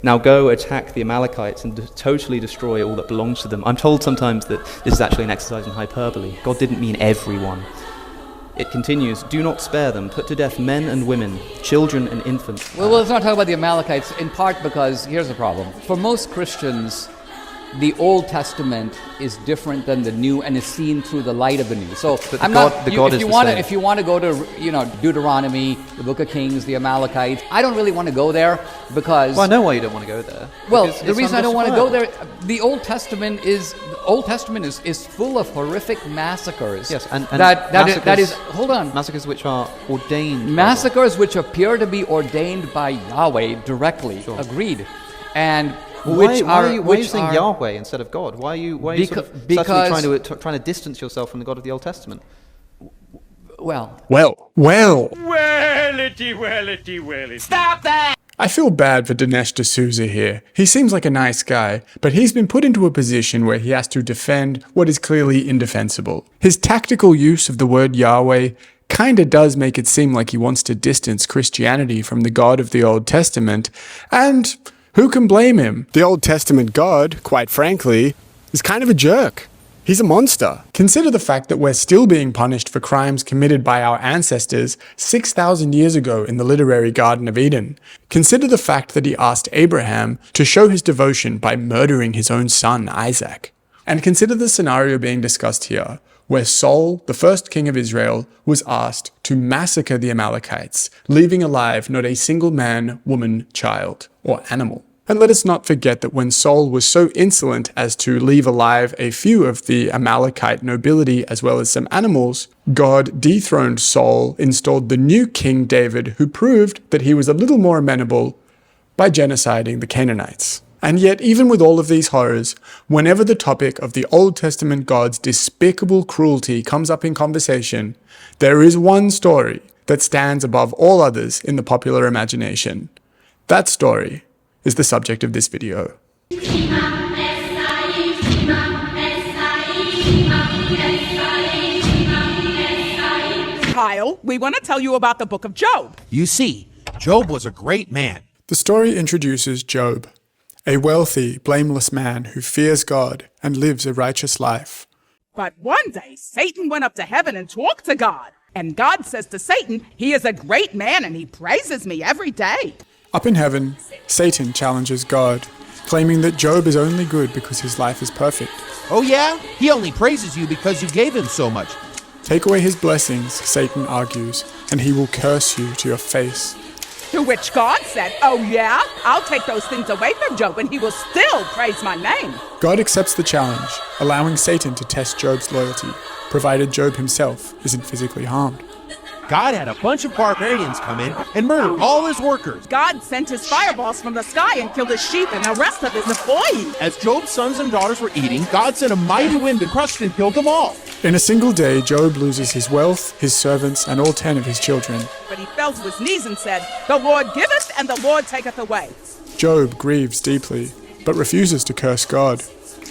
Now go attack the Amalekites and totally destroy all that belongs to them. I'm told sometimes that this is actually an exercise in hyperbole. God didn't mean everyone. It continues, do not spare them, put to death men and women, children and infants. Well, let's not talk about the Amalekites, in part because here's the problem. For most Christians, the Old Testament is different than the New and is seen through the light of the New. So if you want to go to Deuteronomy, the Book of Kings, the Amalekites, I don't really want to go there because. Well, I know why you don't want to go there. Well, the reason I don't want to go there, the Old Testament is full of horrific massacres. Yes, and that is hold on. Massacres which are ordained. Massacres which appear to be ordained by Yahweh directly. Sure. Agreed, and. Why are you saying Yahweh instead of God? Why are you trying to distance yourself from the God of the Old Testament? Well. Stop that! I feel bad for Dinesh D'Souza here. He seems like a nice guy, but he's been put into a position where he has to defend what is clearly indefensible. His tactical use of the word Yahweh kinda does make it seem like he wants to distance Christianity from the God of the Old Testament, and who can blame him? The Old Testament God, quite frankly, is kind of a jerk. He's a monster. Consider the fact that we're still being punished for crimes committed by our ancestors 6,000 years ago in the literary Garden of Eden. Consider the fact that he asked Abraham to show his devotion by murdering his own son, Isaac. And consider the scenario being discussed here, where Saul, the first king of Israel, was asked to massacre the Amalekites, leaving alive not a single man, woman, child, or animal. And let us not forget that when Saul was so insolent as to leave alive a few of the Amalekite nobility as well as some animals, God dethroned Saul, installed the new King David, who proved that he was a little more amenable by genociding the Canaanites. And yet, even with all of these horrors, whenever the topic of the Old Testament God's despicable cruelty comes up in conversation, there is one story that stands above all others in the popular imagination. That story is the subject of this video. Kyle, we want to tell you about the book of Job. You see, Job was a great man. The story introduces Job, a wealthy, blameless man who fears God and lives a righteous life. But one day, Satan went up to heaven and talked to God. And God says to Satan, he is a great man and he praises me every day. Up in heaven, Satan challenges God, claiming that Job is only good because his life is perfect. Oh yeah? He only praises you because you gave him so much. Take away his blessings, Satan argues, and he will curse you to your face. To which God said, oh yeah, I'll take those things away from Job and he will still praise my name. God accepts the challenge, allowing Satan to test Job's loyalty, provided Job himself isn't physically harmed. God had a bunch of barbarians come in and murder all his workers. God sent his fireballs from the sky and killed his sheep and the rest of his employees. As Job's sons and daughters were eating, God sent a mighty wind and crushed and killed them all. In a single day, Job loses his wealth, his servants, and all 10 of his children. But he fell to his knees and said, the Lord giveth and the Lord taketh away. Job grieves deeply, but refuses to curse God,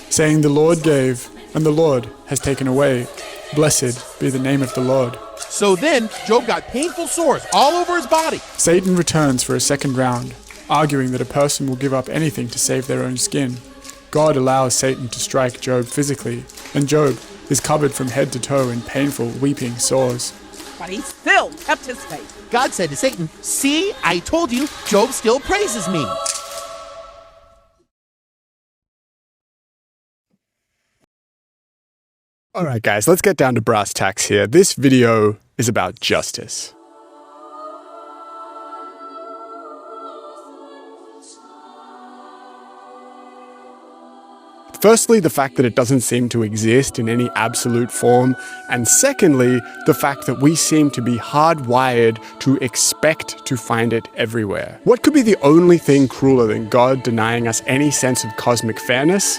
saying the Lord gave and the Lord has taken away. Blessed be the name of the Lord. So then, Job got painful sores all over his body. Satan returns for a second round, arguing that a person will give up anything to save their own skin. God allows Satan to strike Job physically, and Job is covered from head to toe in painful, weeping sores. But he still kept his faith. God said to Satan, see, I told you, Job still praises me. Alright guys, let's get down to brass tacks here. This video is about justice. Firstly, the fact that it doesn't seem to exist in any absolute form, and secondly, the fact that we seem to be hardwired to expect to find it everywhere. What could be the only thing crueler than God denying us any sense of cosmic fairness?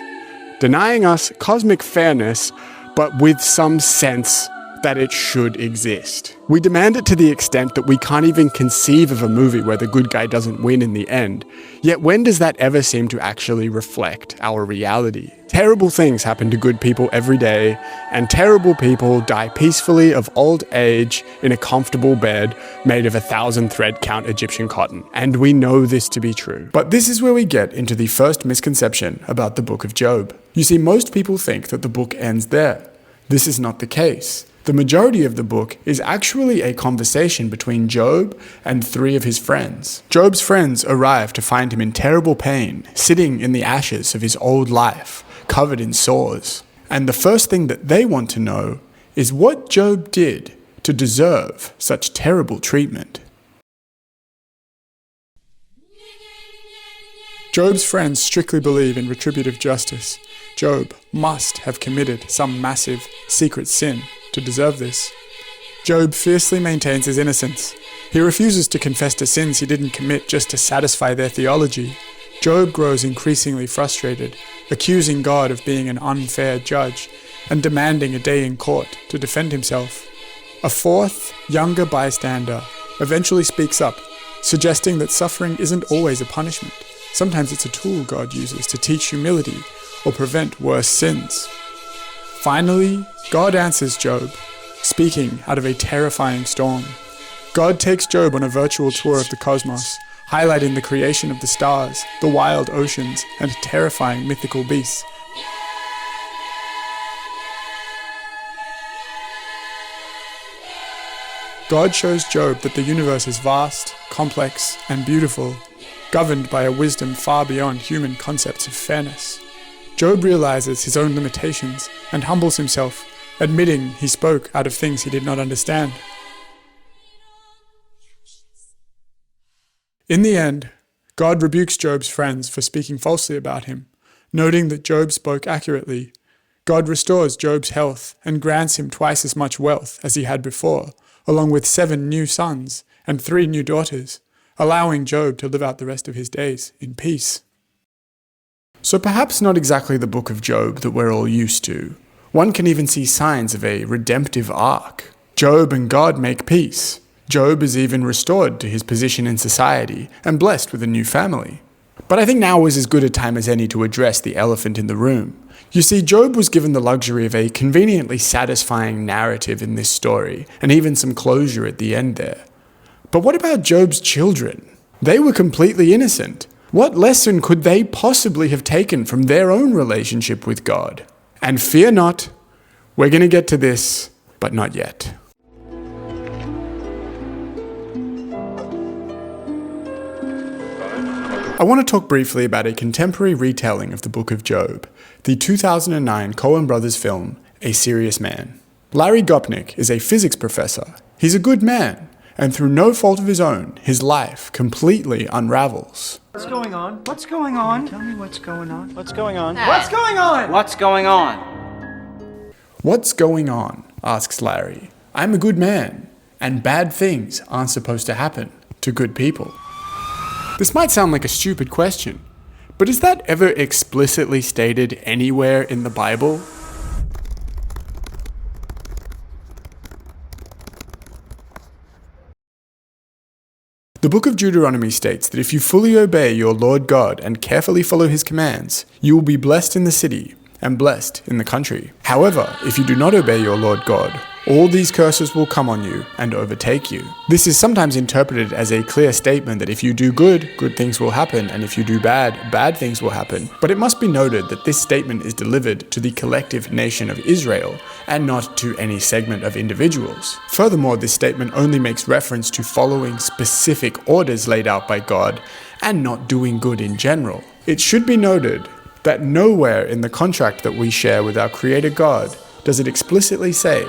Denying us cosmic fairness, but with some sense that it should exist. We demand it to the extent that we can't even conceive of a movie where the good guy doesn't win in the end. Yet when does that ever seem to actually reflect our reality? Terrible things happen to good people every day, and terrible people die peacefully of old age in a comfortable bed made of 1,000 thread count Egyptian cotton. And we know this to be true. But this is where we get into the first misconception about the Book of Job. You see, most people think that the book ends there. This is not the case. The majority of the book is actually a conversation between Job and 3 of his friends. Job's friends arrive to find him in terrible pain, sitting in the ashes of his old life, covered in sores. And the first thing that they want to know is what Job did to deserve such terrible treatment. Job's friends strictly believe in retributive justice. Job must have committed some massive, secret sin to deserve this. Job fiercely maintains his innocence. He refuses to confess to sins he didn't commit just to satisfy their theology. Job grows increasingly frustrated, accusing God of being an unfair judge and demanding a day in court to defend himself. A 4th, younger bystander eventually speaks up, suggesting that suffering isn't always a punishment. Sometimes it's a tool God uses to teach humility or prevent worse sins. Finally, God answers Job, speaking out of a terrifying storm. God takes Job on a virtual tour of the cosmos, highlighting the creation of the stars, the wild oceans, and terrifying mythical beasts. God shows Job that the universe is vast, complex, and beautiful, governed by a wisdom far beyond human concepts of fairness. Job realizes his own limitations and humbles himself, admitting he spoke out of things he did not understand. In the end, God rebukes Job's friends for speaking falsely about him, noting that Job spoke accurately. God restores Job's health and grants him twice as much wealth as he had before, along with 7 new sons and 3 new daughters, allowing Job to live out the rest of his days in peace. So perhaps not exactly the book of Job that we're all used to. One can even see signs of a redemptive arc. Job and God make peace. Job is even restored to his position in society and blessed with a new family. But I think now is as good a time as any to address the elephant in the room. You see, Job was given the luxury of a conveniently satisfying narrative in this story, and even some closure at the end there. But what about Job's children? They were completely innocent. What lesson could they possibly have taken from their own relationship with God? And fear not, we're going to get to this, but not yet. I want to talk briefly about a contemporary retelling of the Book of Job, the 2009 Coen brothers film, A Serious Man. Larry Gopnik is a physics professor. He's a good man, and through no fault of his own, his life completely unravels. What's going on? What's going on? Tell me what's going on. What's going on? What's going on? What's going on? What's going on? Asks Larry. I'm a good man, and bad things aren't supposed to happen to good people. This might sound like a stupid question, but is that ever explicitly stated anywhere in the Bible? The book of Deuteronomy states that if you fully obey your Lord God and carefully follow his commands, you will be blessed in the city and blessed in the country. However, if you do not obey your Lord God, all these curses will come on you and overtake you. This is sometimes interpreted as a clear statement that if you do good, good things will happen, and if you do bad, bad things will happen. But it must be noted that this statement is delivered to the collective nation of Israel, and not to any segment of individuals. Furthermore, this statement only makes reference to following specific orders laid out by God, and not doing good in general. It should be noted that nowhere in the contract that we share with our Creator God does it explicitly say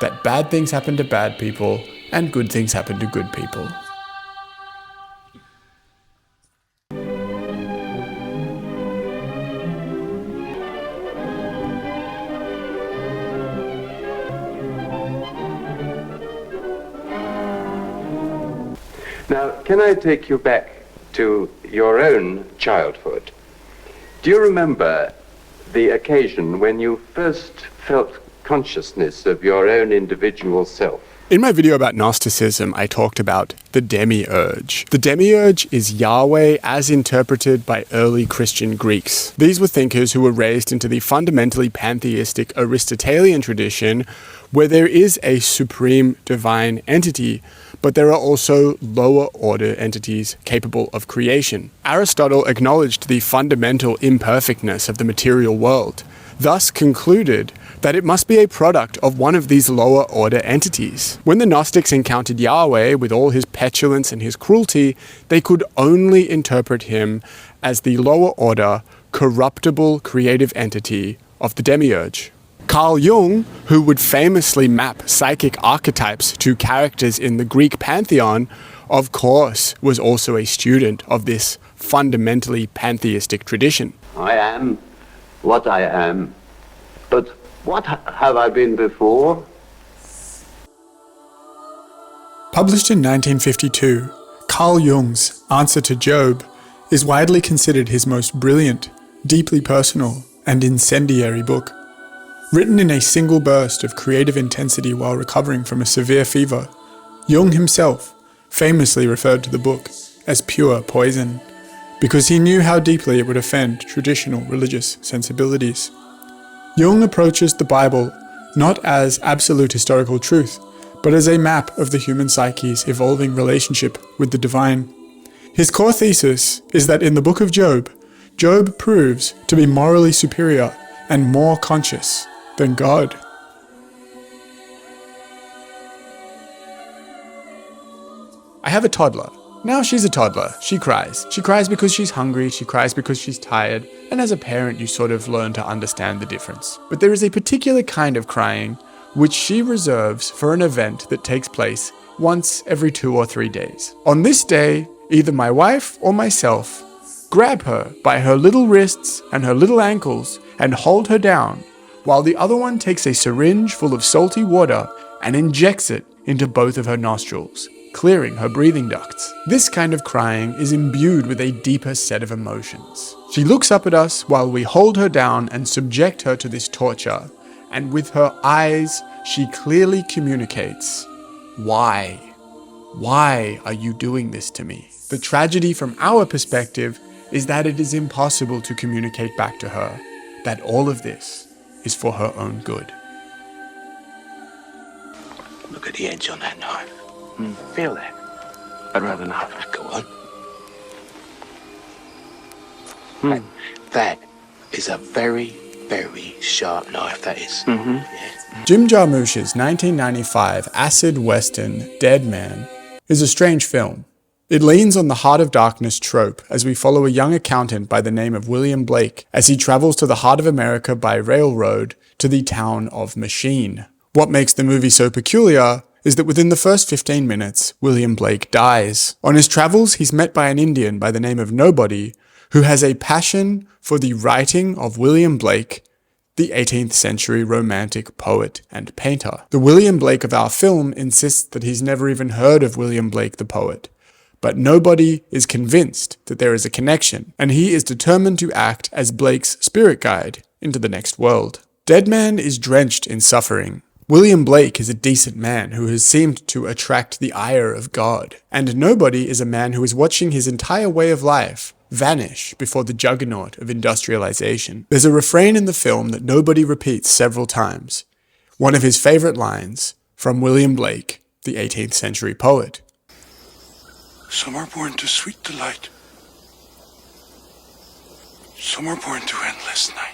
that bad things happen to bad people and good things happen to good people. Now, can I take you back to your own childhood? Do you remember the occasion when you first felt consciousness of your own individual self. In my video about Gnosticism, I talked about the demiurge. The demiurge is Yahweh as interpreted by early Christian Greeks. These were thinkers who were raised into the fundamentally pantheistic Aristotelian tradition, where there is a supreme divine entity, but there are also lower order entities capable of creation. Aristotle acknowledged the fundamental imperfectness of the material world, thus concluded that it must be a product of one of these lower order entities. When the Gnostics encountered Yahweh with all his petulance and his cruelty, they could only interpret him as the lower order, corruptible creative entity of the demiurge. Carl Jung, who would famously map psychic archetypes to characters in the Greek pantheon, of course was also a student of this fundamentally pantheistic tradition. I am what I am, but what have I been before? Published in 1952, Carl Jung's Answer to Job is widely considered his most brilliant, deeply personal, and incendiary book. Written in a single burst of creative intensity while recovering from a severe fever, Jung himself famously referred to the book as pure poison, because he knew how deeply it would offend traditional religious sensibilities. Jung approaches the Bible not as absolute historical truth, but as a map of the human psyche's evolving relationship with the divine. His core thesis is that in the book of Job, Job proves to be morally superior and more conscious than God. I have a toddler. Now she's a toddler. She cries. She cries because she's hungry, she cries because she's tired, and as a parent you sort of learn to understand the difference. But there is a particular kind of crying which she reserves for an event that takes place once every 2 or 3 days. On this day, either my wife or myself grab her by her little wrists and her little ankles and hold her down, while the other one takes a syringe full of salty water and injects it into both of her nostrils, clearing her breathing ducts. This kind of crying is imbued with a deeper set of emotions. She looks up at us while we hold her down and subject her to this torture, and with her eyes, she clearly communicates, "Why? Why are you doing this to me?" The tragedy from our perspective is that it is impossible to communicate back to her that all of this is for her own good. Look at the edge on that knife. Feel that. I'd rather not. Go on. That is a very, very sharp knife, that is. Yeah. Jim Jarmusch's 1995 acid western Dead Man is a strange film. It leans on the Heart of Darkness trope as we follow a young accountant by the name of William Blake as he travels to the heart of America by railroad to the town of Machine. What makes the movie so peculiar is that within the first 15 minutes, William Blake dies. On his travels, he's met by an Indian by the name of Nobody, who has a passion for the writing of William Blake, the 18th century romantic poet and painter. The William Blake of our film insists that he's never even heard of William Blake the poet, but Nobody is convinced that there is a connection, and he is determined to act as Blake's spirit guide into the next world. Dead Man is drenched in suffering. William Blake is a decent man who has seemed to attract the ire of God, and Nobody is a man who is watching his entire way of life vanish before the juggernaut of industrialization. There's a refrain in the film that Nobody repeats several times, one of his favorite lines from William Blake, the 18th century poet. Some are born to sweet delight. Some are born to endless night.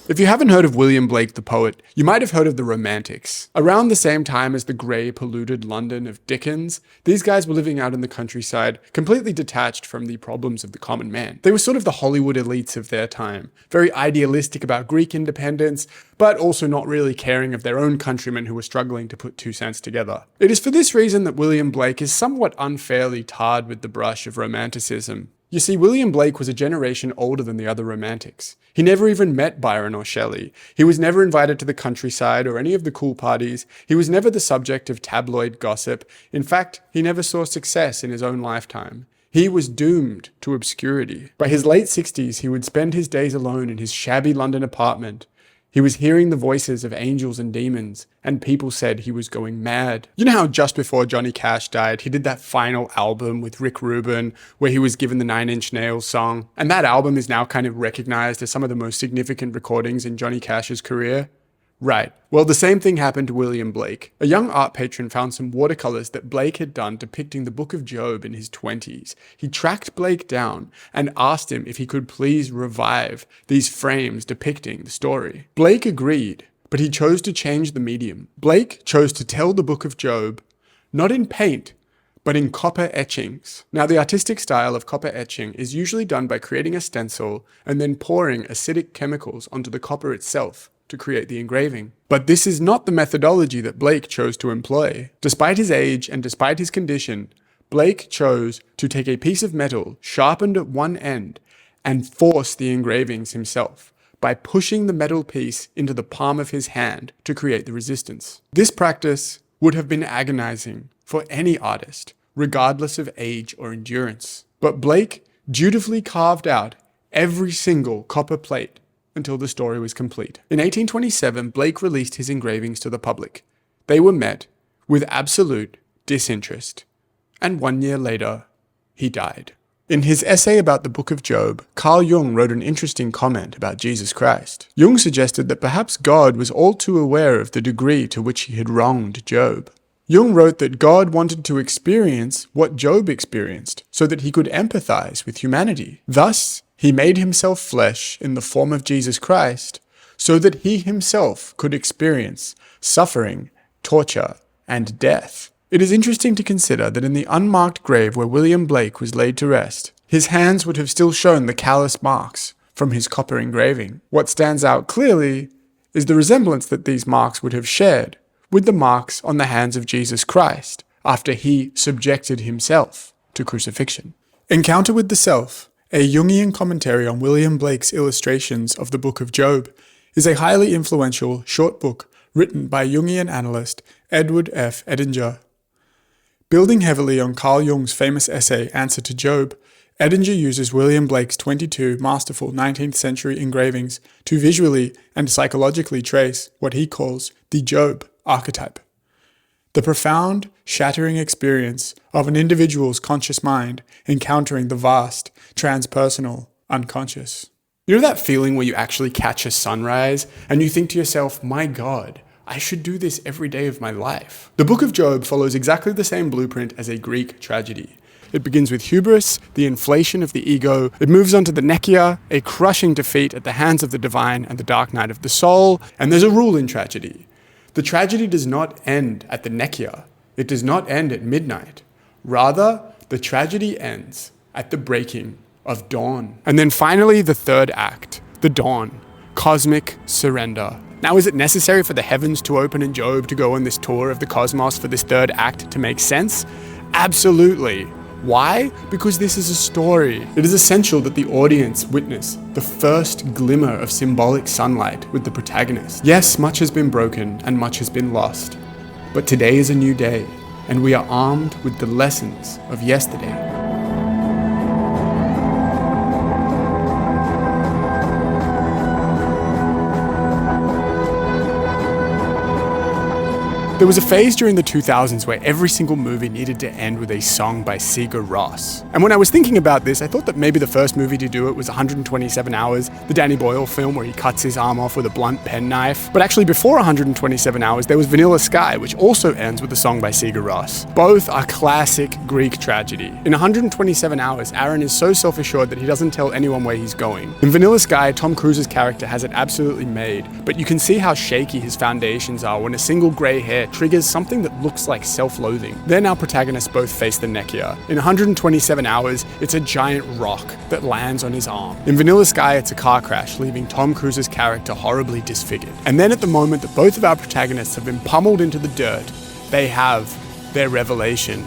If you haven't heard of William Blake the poet, you might have heard of the Romantics. Around the same time as the grey, polluted London of Dickens, these guys were living out in the countryside, completely detached from the problems of the common man. They were sort of the Hollywood elites of their time, very idealistic about Greek independence, but also not really caring of their own countrymen who were struggling to put 2 cents together. It is for this reason that William Blake is somewhat unfairly tarred with the brush of Romanticism. You see, William Blake was a generation older than the other Romantics. He never even met Byron or Shelley. He was never invited to the countryside or any of the cool parties. He was never the subject of tabloid gossip. In fact, he never saw success in his own lifetime. He was doomed to obscurity. By his late 60s, he would spend his days alone in his shabby London apartment. He was hearing the voices of angels and demons, and people said he was going mad. You know how just before Johnny Cash died, he did that final album with Rick Rubin, where he was given the 9 Inch Nails song? And that album is now kind of recognized as some of the most significant recordings in Johnny Cash's career? Right. Well, the same thing happened to William Blake. A young art patron found some watercolors that Blake had done depicting the Book of Job in his 20s. He tracked Blake down and asked him if he could please revive these frames depicting the story. Blake agreed, but he chose to change the medium. Blake chose to tell the Book of Job not in paint, but in copper etchings. Now, the artistic style of copper etching is usually done by creating a stencil and then pouring acidic chemicals onto the copper itself to create the engraving. But this is not the methodology that Blake chose to employ. Despite his age and despite his condition, Blake chose to take a piece of metal sharpened at one end and force the engravings himself by pushing the metal piece into the palm of his hand to create the resistance. This practice would have been agonizing for any artist, regardless of age or endurance. But Blake dutifully carved out every single copper plate until the story was complete. In 1827, Blake released his engravings to the public. They were met with absolute disinterest, and 1 year later, he died. In his essay about the Book of Job, Carl Jung wrote an interesting comment about Jesus Christ. Jung suggested that perhaps God was all too aware of the degree to which he had wronged Job. Jung wrote that God wanted to experience what Job experienced, so that he could empathize with humanity. Thus, he made himself flesh in the form of Jesus Christ, so that he himself could experience suffering, torture, and death. It is interesting to consider that in the unmarked grave where William Blake was laid to rest, his hands would have still shown the callous marks from his copper engraving. What stands out clearly is the resemblance that these marks would have shared with the marks on the hands of Jesus Christ after he subjected himself to crucifixion. Encounter with the Self, a Jungian commentary on William Blake's illustrations of the Book of Job, is a highly influential short book written by Jungian analyst Edward F. Edinger. Building heavily on Carl Jung's famous essay Answer to Job, Edinger uses William Blake's 22 masterful 19th century engravings to visually and psychologically trace what he calls the Job archetype. The profound, shattering experience of an individual's conscious mind encountering the vast, transpersonal unconscious. You know that feeling where you actually catch a sunrise and you think to yourself, my God, I should do this every day of my life. The Book of Job follows exactly the same blueprint as a Greek tragedy. It begins with hubris, the inflation of the ego. It moves on to the nekia, a crushing defeat at the hands of the divine and the dark night of the soul. And there's a rule in tragedy. The tragedy does not end at the nekia. It does not end at midnight. Rather, the tragedy ends at the breaking of dawn. And then finally, the third act, the dawn, cosmic surrender. Now, is it necessary for the heavens to open in Job to go on this tour of the cosmos for this third act to make sense? Absolutely. Why? Because this is a story. It is essential that the audience witness the first glimmer of symbolic sunlight with the protagonist. Yes, much has been broken and much has been lost, but today is a new day, and we are armed with the lessons of yesterday. There was a phase during the 2000s where every single movie needed to end with a song by Sigur Rós. And when I was thinking about this, I thought that maybe the first movie to do it was 127 Hours, the Danny Boyle film where he cuts his arm off with a blunt penknife. But actually before 127 Hours, there was Vanilla Sky, which also ends with a song by Sigur Rós. Both are classic Greek tragedy. In 127 Hours, Aaron is so self-assured that he doesn't tell anyone where he's going. In Vanilla Sky, Tom Cruise's character has it absolutely made, but you can see how shaky his foundations are when a single grey hair triggers something that looks like self-loathing. Then our protagonists both face the nekia. In 127 Hours, it's a giant rock that lands on his arm. In Vanilla Sky, it's a car crash, leaving Tom Cruise's character horribly disfigured. And then at the moment that both of our protagonists have been pummeled into the dirt, they have their revelation.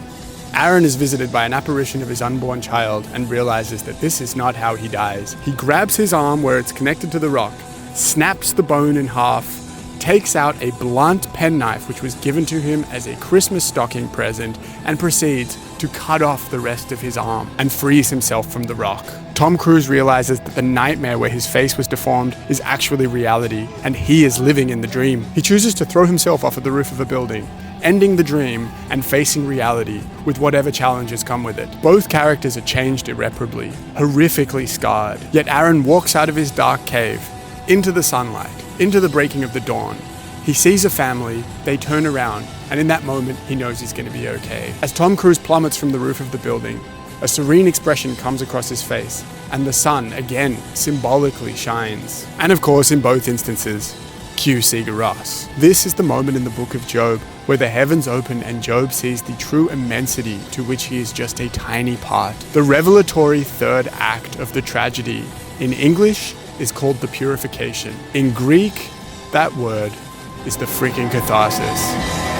Aaron is visited by an apparition of his unborn child and realizes that this is not how he dies. He grabs his arm where it's connected to the rock, snaps the bone in half, takes out a blunt penknife which was given to him as a Christmas stocking present, and proceeds to cut off the rest of his arm and frees himself from the rock. Tom Cruise realizes that the nightmare where his face was deformed is actually reality, and he is living in the dream. He chooses to throw himself off of the roof of a building, ending the dream and facing reality with whatever challenges come with it. Both characters are changed irreparably, horrifically scarred. Yet Aaron walks out of his dark cave, into the sunlight, into the breaking of the dawn. He sees a family, they turn around, and in that moment, he knows he's going to be okay. As Tom Cruise plummets from the roof of the building, a serene expression comes across his face, and the sun, again, symbolically shines. And of course, in both instances, cue Sigur Rós. This is the moment in the book of Job where the heavens open and Job sees the true immensity to which he is just a tiny part. The revelatory third act of the tragedy, in English, is called the purification. In Greek, that word is the freaking catharsis.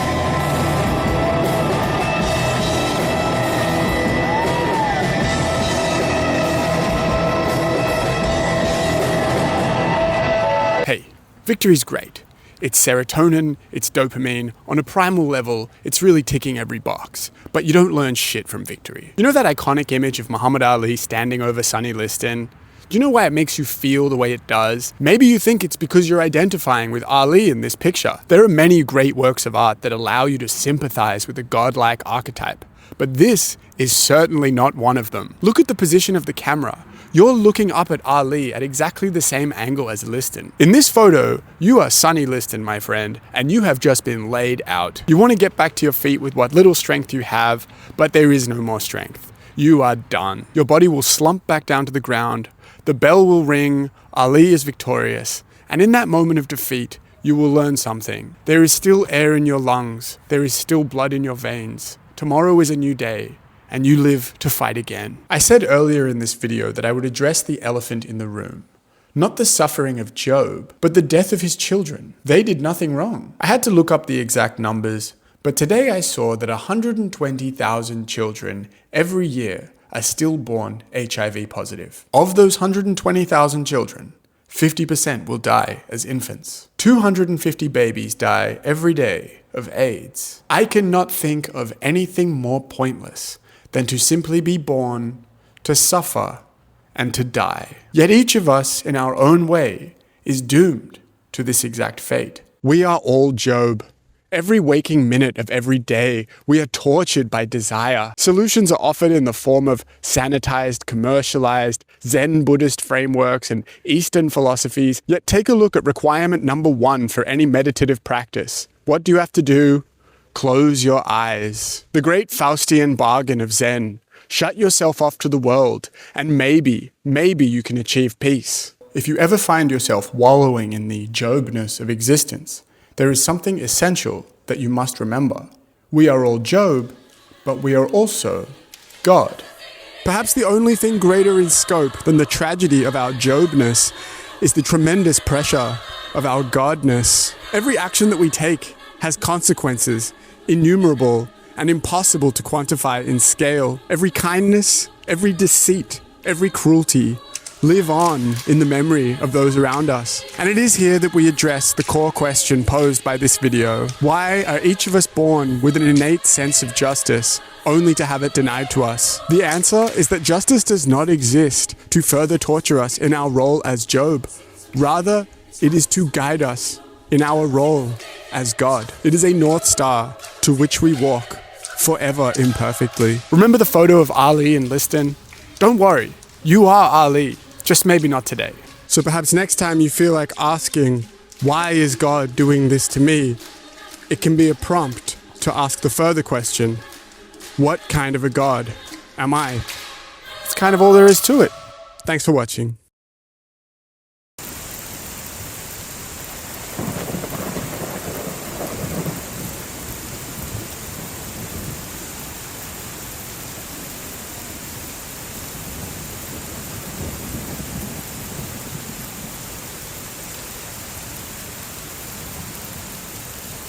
Hey, victory's great. It's serotonin, it's dopamine. On a primal level, it's really ticking every box. But you don't learn shit from victory. You know that iconic image of Muhammad Ali standing over Sonny Liston? Do you know why it makes you feel the way it does? Maybe you think it's because you're identifying with Ali in this picture. There are many great works of art that allow you to sympathize with a godlike archetype. But this is certainly not one of them. Look at the position of the camera. You're looking up at Ali at exactly the same angle as Liston. In this photo, you are Sonny Liston, my friend, and you have just been laid out. You want to get back to your feet with what little strength you have, but there is no more strength. You are done. Your body will slump back down to the ground. The bell will ring, Ali is victorious, and in that moment of defeat, you will learn something. There is still air in your lungs. There is still blood in your veins. Tomorrow is a new day, and you live to fight again. I said earlier in this video that I would address the elephant in the room. Not the suffering of Job, but the death of his children. They did nothing wrong. I had to look up the exact numbers, but today I saw that 120,000 children every year are still born HIV positive. Of those 120,000 children, 50% will die as infants. 250 babies die every day of AIDS. I cannot think of anything more pointless than to simply be born, to suffer, and to die. Yet each of us, in our own way, is doomed to this exact fate. We are all Job. Every waking minute of every day, we are tortured by desire. Solutions are offered in the form of sanitized, commercialized, Zen Buddhist frameworks and Eastern philosophies. Yet take a look at requirement number 1 for any meditative practice. What do you have to do? Close your eyes. The great Faustian bargain of Zen. Shut yourself off to the world, and maybe you can achieve peace. If you ever find yourself wallowing in the Jobness of existence, there is something essential that you must remember. We are all Job, but we are also God. Perhaps the only thing greater in scope than the tragedy of our Jobness is the tremendous pressure of our Godness. Every action that we take has consequences, innumerable and impossible to quantify in scale. Every kindness, every deceit, every cruelty live on in the memory of those around us. And it is here that we address the core question posed by this video. Why are each of us born with an innate sense of justice, only to have it denied to us? The answer is that justice does not exist to further torture us in our role as Job. Rather, it is to guide us in our role as God. It is a North Star to which we walk forever imperfectly. Remember the photo of Ali and Liston? Don't worry, you are Ali. Just maybe not today. So perhaps next time you feel like asking, why is God doing this to me? It can be a prompt to ask the further question, what kind of a God am I? It's kind of all there is to it. Thanks for watching.